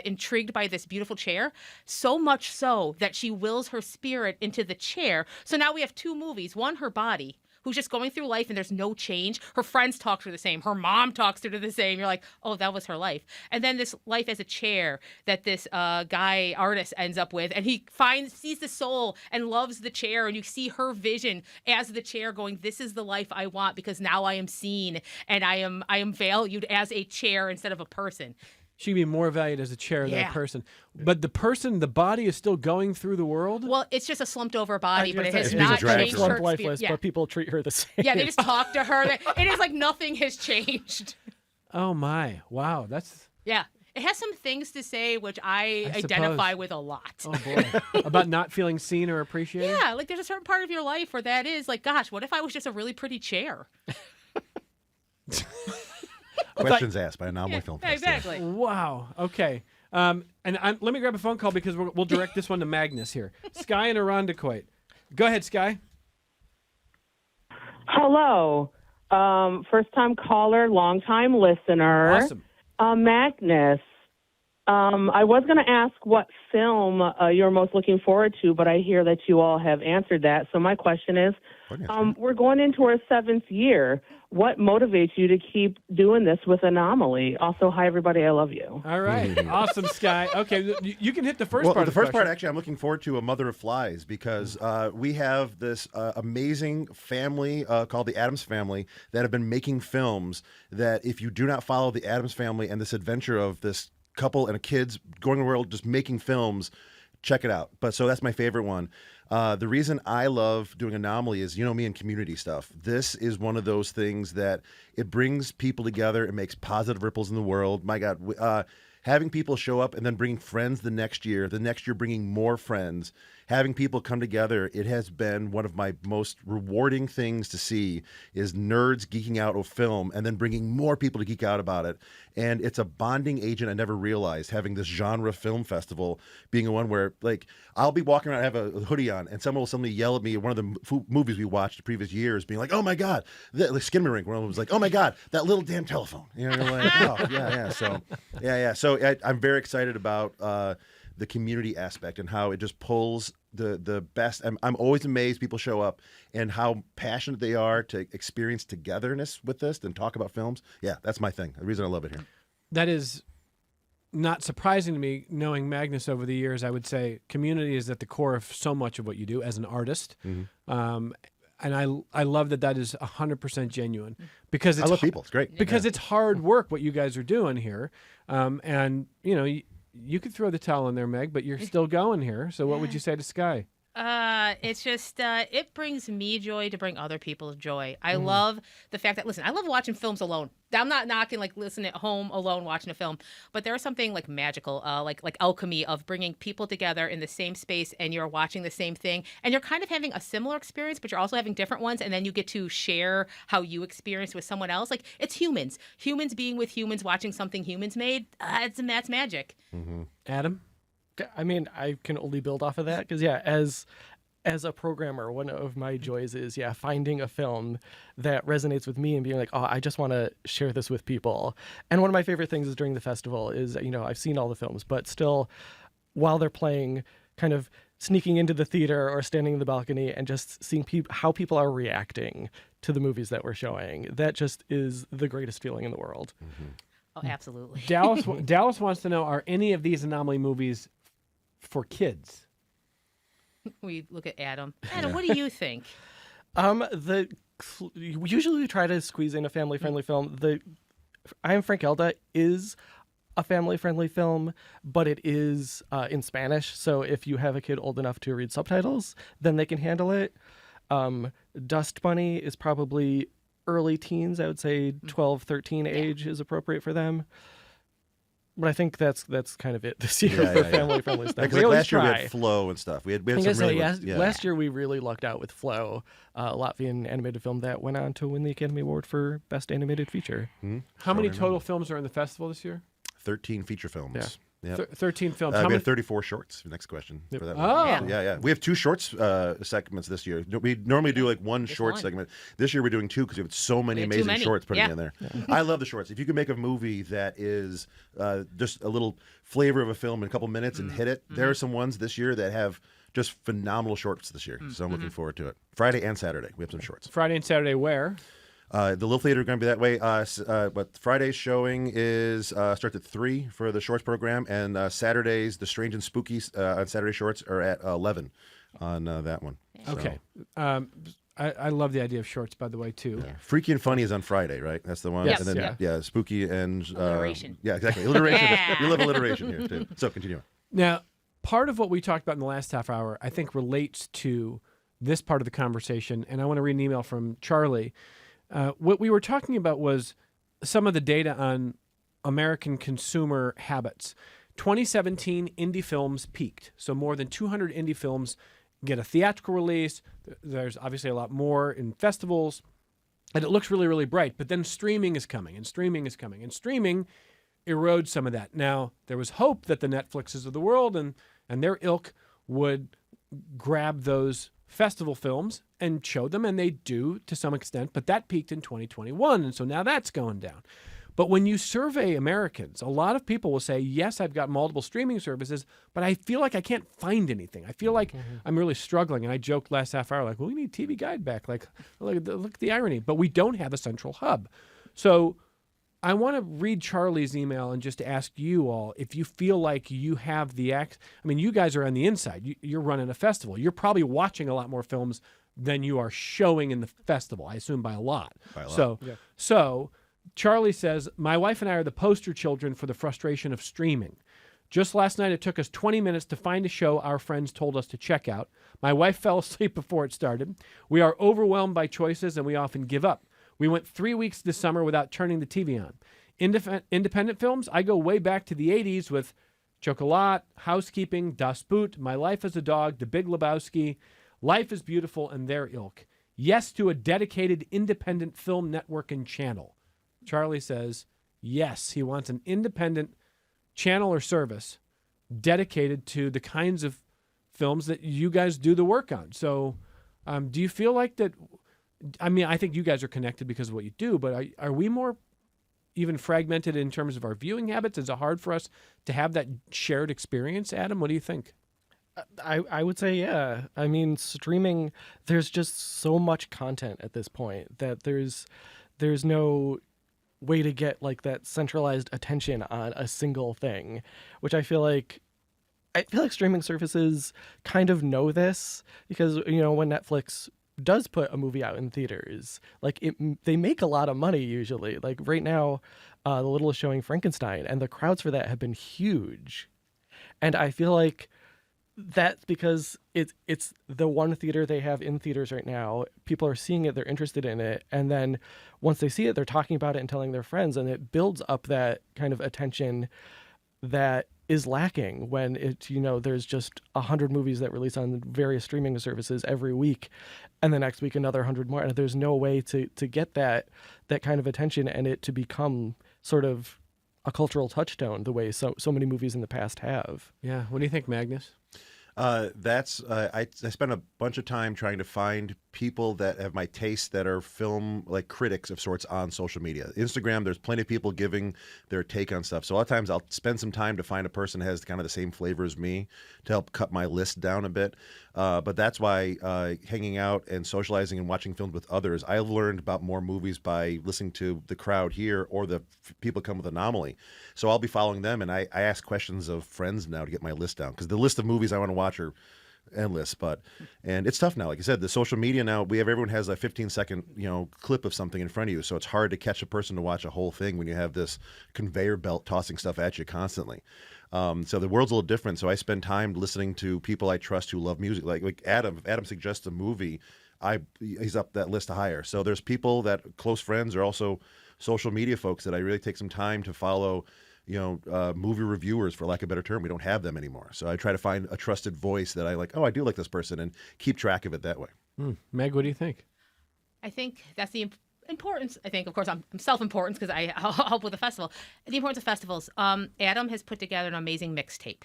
intrigued by this beautiful chair, so much so that she wills her spirit into the chair. So now we have two movies: one, her body, who's just going through life and there's no change. Her friends talk to her the same. Her mom talks to her the same. You're like, oh, that was her life. And then this life as a chair that this guy artist ends up with, and he sees the soul and loves the chair, and you see her vision as the chair going, this is the life I want because now I am seen and I am valued as a chair instead of a person. She'd be more valued as a chair than a person. But the body is still going through the world? Well, it's just a slumped over body, but it has It's not being changed her slumped lifeless, experience. Yeah. but people treat her the same. Yeah, they just talk to her. It is like nothing has changed. Oh, my. Wow. That's... Yeah. It has some things to say which I suppose. identify with a lot. Oh, boy. About not feeling seen or appreciated? Yeah, like there's a certain part of your life where that is like, gosh, what if I was just a really pretty chair? Questions asked by Anomaly Film Fest. Exactly. Wow. Okay. Let me grab a phone call because we'll direct this one to Magnus here. Sky and Irondequoit. Go ahead, Sky. Hello. First time caller, long time listener. Awesome. Magnus. I was going to ask what film you're most looking forward to, but I hear that you all have answered that. So my question is, we're going into our 7th year. What motivates you to keep doing this with Anomaly? Also, hi, everybody. I love you. All right. Awesome, Sky. Okay, you can hit the first part. The of first part, question. actually, I'm looking forward to A Mother of Flies because we have this amazing family called the Addams Family that have been making films that if you do not follow the Addams Family and this adventure of this couple and kids going around the world just making films, check it out. But so that's my favorite one. The reason I love doing Anomaly is, me and community stuff. This is one of those things that it brings people together. It makes positive ripples in the world. My God, having people show up and then bringing friends the next year bringing more friends, having people come together, it has been one of my most rewarding things to see is nerds geeking out of film and then bringing more people to geek out about it. And it's a bonding agent I never realized, having this genre film festival being one where, like, I'll be walking around, I have a hoodie on, and someone will suddenly yell at me at one of the movies we watched the previous years, being like, oh my God, like Skinamarink, one of them was like, oh my God, that little damn telephone. You're like, oh, yeah. So I'm very excited about the community aspect and how it just pulls the best. I'm always amazed people show up and how passionate they are to experience togetherness with this and talk about films. Yeah, that's my thing. The reason I love it here. That is not surprising to me, knowing Magnus over the years. I would say community is at the core of so much of what you do as an artist. Mm-hmm. And I love that is 100% genuine because it's I love people. It's great. Because it's hard work what you guys are doing here. And, you could throw the towel in there, Meg, but you're still going here. So what would you say to Sky? It's just, it brings me joy to bring other people joy. I love the fact that, listen, I love watching films alone. I'm not knocking, like, listening at home alone watching a film, but there is something, like, magical, like alchemy of bringing people together in the same space and you're watching the same thing and you're kind of having a similar experience, but you're also having different ones. And then you get to share how you experience with someone else. Like, it's humans being with humans, watching something humans made. That's magic. Mm-hmm. Adam? I mean, I can only build off of that because, as a programmer, one of my joys is, finding a film that resonates with me and being like, oh, I just want to share this with people. And one of my favorite things is during the festival is, I've seen all the films, but still, while they're playing, kind of sneaking into the theater or standing in the balcony and just seeing how people are reacting to the movies that we're showing. That just is the greatest feeling in the world. Mm-hmm. Oh, absolutely. Dallas wants to know, are any of these Anomaly movies for kids? We look at Adam. Adam, what do you think? Usually we try to squeeze in a family-friendly film. I Am Frank Elda is a family-friendly film, but it is in Spanish. So if you have a kid old enough to read subtitles, then they can handle it. Dust Bunny is probably early teens. I would say 12, 13 age is appropriate for them. But I think that's kind of it this year for family-friendly stuff. Because last year we had Flow and stuff. We had some really last year we really lucked out with Flow, a Latvian animated film that went on to win the Academy Award for Best Animated Feature. Mm-hmm. How many total films are in the festival this year? 13 feature films. Yeah. Yep. 13 films. We have 34 shorts. Next question. For that one. Oh. Yeah. We have 2 shorts segments this year. We normally do like one short segment. This year we're doing 2 because we have so many amazing shorts putting in there. I love the shorts. If you can make a movie that is just a little flavor of a film in a couple minutes and hit it, there are some ones this year that have just phenomenal shorts this year. So I'm looking forward to it. Friday and Saturday, we have some shorts. Friday and Saturday where? The Little Theater is going to be that way. But Friday's showing is starts at 3 for the shorts program, and Saturdays, the Strange and Spooky on Saturday shorts are at 11 on that one. Okay. I love the idea of shorts, by the way, too. Yeah. Freaky and Funny is on Friday, right? That's the one. Yes. And then, Yeah. Spooky and... Alliteration. Yeah, exactly. Alliteration. Yeah. We love alliteration here, too. So, continue. Now, part of what we talked about in the last half hour, I think, relates to this part of the conversation, and I want to read an email from Charlie. What we were talking about was some of the data on American consumer habits. 2017, indie films peaked. So more than 200 indie films get a theatrical release. There's obviously a lot more in festivals, and it looks really, really bright. But then streaming is coming, and streaming is coming, and streaming erodes some of that. Now, there was hope that the Netflixes of the world and their ilk would grab those festival films and show them, and they do to some extent, but that peaked in 2021, and so now that's going down. But when you survey Americans, a lot of people will say, yes, I've got multiple streaming services, but I feel like I can't find anything. I feel like I'm really struggling, and I joked last half hour, like, well, we need TV Guide back. Like, look at the irony, but we don't have a central hub. So I want to read Charlie's email and just ask you all if you feel like you have the I mean, you guys are on the inside. You're running a festival. You're probably watching a lot more films than you are showing in the festival, I assume by a lot. So Charlie says, my wife and I are the poster children for the frustration of streaming. Just last night, it took us 20 minutes to find a show our friends told us to check out. My wife fell asleep before it started. We are overwhelmed by choices, and we often give up. We went 3 weeks this summer without turning the TV on. Independent films, I go way back to the 80s with Chocolat, Housekeeping, Das Boot, My Life as a Dog, The Big Lebowski, Life is Beautiful, and their ilk. Yes to a dedicated independent film network and channel. Charlie says, yes, he wants an independent channel or service dedicated to the kinds of films that you guys do the work on. So do you feel like that? I mean, I think you guys are connected because of what you do, but are we more even fragmented in terms of our viewing habits? Is it hard for us to have that shared experience, Adam? What do you think? I would say, yeah. I mean, streaming, there's just so much content at this point that there's no way to get like that centralized attention on a single thing, which I feel like streaming services kind of know this because, you know, when Netflix does put a movie out in theaters, like they make a lot of money usually. Like right now, The Little is showing Frankenstein, and the crowds for that have been huge. And I feel like that's because it's the one theater they have in theaters right now. People are seeing it, they're interested in it, and then once they see it, they're talking about it and telling their friends, and it builds up that kind of attention that is lacking when it's, you know, there's just 100 movies that release on various streaming services every week, and the next week another 100 more, and there's no way to get that kind of attention and it to become sort of a cultural touchstone the way so many movies in the past have. Yeah. What do you think, Magnus? I spent a bunch of time trying to find people that have my taste that are film like critics of sorts on social media. Instagram, there's plenty of people giving their take on stuff. So a lot of times I'll spend some time to find a person that has kind of the same flavor as me to help cut my list down a bit. But that's why hanging out and socializing and watching films with others, I've learned about more movies by listening to the crowd here or the people come with Anomaly. So I'll be following them, and I ask questions of friends now to get my list down because the list of movies I want to watch are endless. And it's tough now. Like I said, the social media now, everyone has a 15-second clip of something in front of you, so it's hard to catch a person to watch a whole thing when you have this conveyor belt tossing stuff at you constantly. So the world's a little different. So I spend time listening to people I trust who love music. Like Adam. If Adam suggests a movie, he's up that list higher. So there's people that close friends are also social media folks that I really take some time to follow. Movie reviewers, for lack of a better term. We don't have them anymore. So I try to find a trusted voice that I like. Oh, I do like this person, and keep track of it that way. Meg, what do you think? I think that's the importance. I think, of course, I'm self-importance because I help with the festival. The importance of festivals. Adam has put together an amazing mixtape.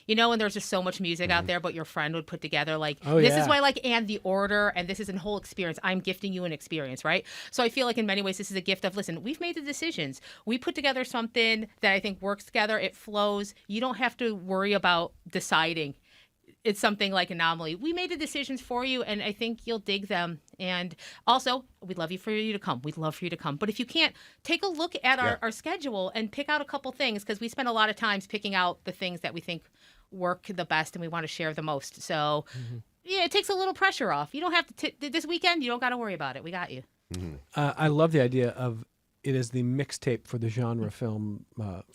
And there's just so much music out there, but your friend would put together this is why and the order, and this is a whole experience. I'm gifting you an experience, right? So I feel like in many ways this is a gift of, listen, we've made the decisions. We put together something that I think works together. It flows. You don't have to worry about deciding. it's something like Anomaly. We made the decisions for you, and I think you'll dig them. And also, we'd love for you to come. We'd love for you to come. But if you can't, take a look at our schedule and pick out a couple things, because we spend a lot of times picking out the things that we think work the best and we want to share the most. So, yeah, it takes a little pressure off. You don't have to, this weekend, you don't got to worry about it. We got you. I love the idea of it as the mixtape for the genre film,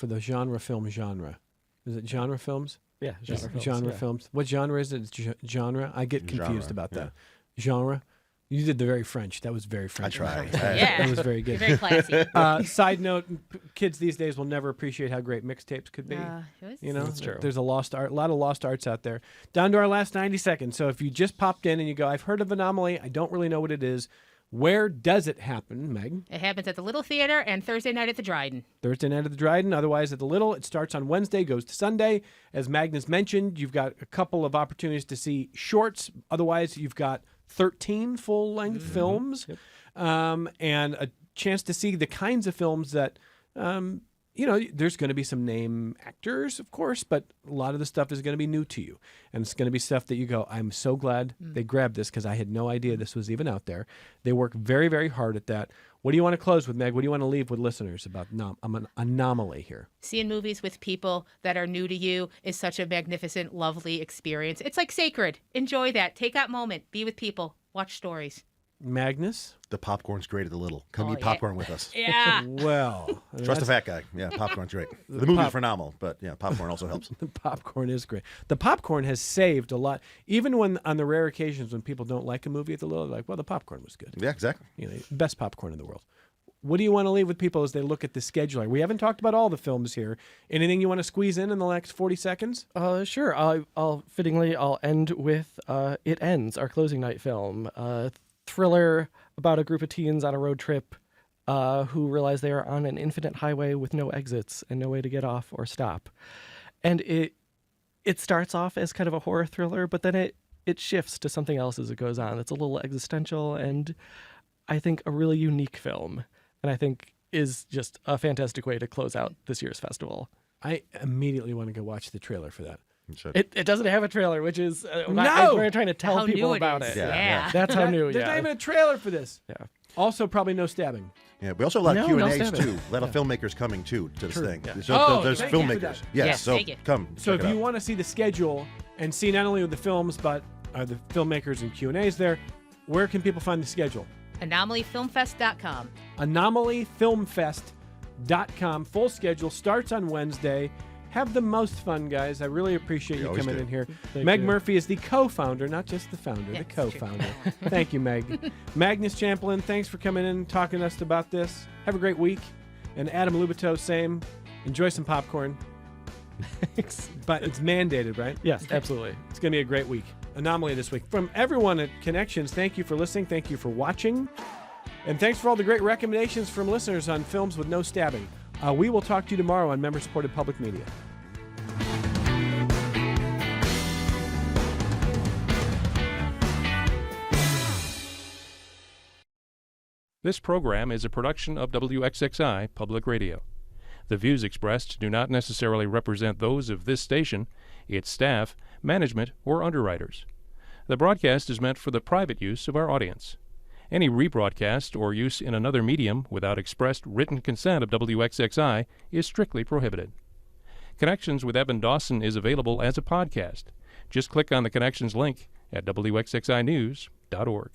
genre. Is it genre films? Yeah, genre films. What genre is it? It's genre. I get confused about that. Genre. You did the very French. That was very French. I tried. Yeah. That was very good. Very classy. Side note: kids these days will never appreciate how great mixtapes could be. You know, That's true. There's a lot of lost arts out there. Down to our last 90 seconds. So if you just popped in and you go, "I've heard of Anomaly. I don't really know what it is." Where does it happen, Meg? It happens at the Little Theater and Thursday night at the Dryden. Thursday night at the Dryden. Otherwise, at the Little, it starts on Wednesday, goes to Sunday. As Magnus mentioned, you've got a couple of opportunities to see shorts. Otherwise, you've got 13 full-length films, and a chance to see the kinds of films that, there's going to be some name actors, of course, but a lot of the stuff is going to be new to you. And it's going to be stuff that you go, I'm so glad they grabbed this because I had no idea this was even out there. They work very, very hard at that. What do you want to close with, Meg? What do you want to leave with listeners about an Anomaly here? Seeing movies with people that are new to you is such a magnificent, lovely experience. It's like sacred. Enjoy that. Take that moment. Be with people. Watch stories. Magnus? The popcorn's great at the Little. Come eat yeah. popcorn with us. Yeah. Well. Trust the fat guy. Yeah, popcorn's great. The movie's phenomenal, but yeah, popcorn also helps. The popcorn is great. The popcorn has saved a lot. Even when on the rare occasions when people don't like a movie at the Little, they're like, well, the popcorn was good. Yeah, exactly. Best popcorn in the world. What do you want to leave with people as they look at the schedule? We haven't talked about all the films here. Anything you want to squeeze in the next 40 seconds? Sure. I'll end with It Ends, our closing night film. Thriller about a group of teens on a road trip who realize they are on an infinite highway with no exits and no way to get off or stop. And it starts off as kind of a horror thriller, but then it shifts to something else as it goes on. It's a little existential and I think a really unique film. And I think is just a fantastic way to close out this year's festival. I immediately want to go watch the trailer for that. It doesn't have a trailer, which is we're trying to tell How people new it about is. it. Yeah. That's how new. There's not even a trailer for this. Yeah. Also, probably no stabbing. Yeah, we also have a lot of No, no Q&As stabbing. too. A lot of filmmakers coming too to this thing. Yeah. So there's thank you for filmmakers. that. Yes, so thank you. come. So check if it you out. want to see the schedule and see not only the films but the filmmakers and Q&As there, where can people find the schedule? AnomalyFilmFest.com. AnomalyFilmFest.com. Full schedule starts on Wednesday. Have the most fun, guys. I really appreciate you always coming do. in here. Thank Meg you. Murphy is the co-founder, not just the founder, Yes, the true. co-founder. Thank you, Meg. Magnus Champlin, thanks for coming in and talking to us about this. Have a great week. And Adam Lubito, same. Enjoy some popcorn. But it's mandated, right? Yes, absolutely. It's going to be a great week. Anomaly this week. From everyone at Connections, thank you for listening. Thank you for watching. And thanks for all the great recommendations from listeners on films with no stabbing. We will talk to you tomorrow on member-supported public media. This program is a production of WXXI Public Radio. The views expressed do not necessarily represent those of this station, its staff, management, or underwriters. The broadcast is meant for the private use of our audience. Any rebroadcast or use in another medium without expressed written consent of WXXI is strictly prohibited. Connections with Evan Dawson is available as a podcast. Just click on the Connections link at WXXInews.org.